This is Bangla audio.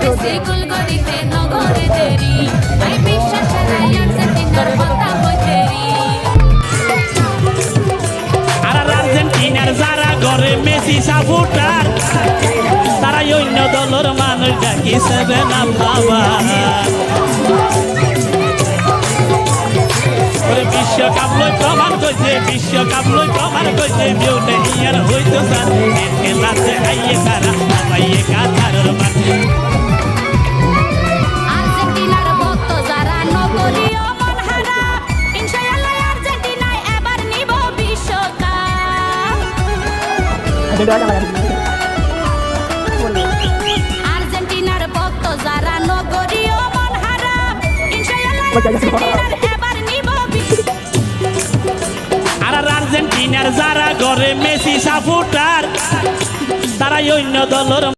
মেসি গোল করিতে নগরে দেরি আই বিশ্বাসের আর্জেন্টিনার কথা হইতেরি আর আর্জেন্টিনার যারা ঘরে মেসি সাপোর্টার তারা অন্য দলের মানুষ ডাকি সেভেন আপ বাবা বিশ্বকাপ লই প্রমাণ করছে বিউটে ইয়ার হইতো স্যার খেলাতে আইয়ে তারা পাইয়ে কাতারের মাঠে আর্জেন্টিনার ভক্ত যারা নগরীয় মন হারা ইনশাআল্লাহ আর্জেন্টিনায় এবার নিব বিশ্বকাপ আর্জেন্টিনার ভক্ত যারা নগরীয় মন হারা ইনশাআল্লাহ আর্জেন্টিনার এবার নিব আর আর্জেন্টিনার যারা ঘরে মেসি সাপোর্টার তারা অন্য দলের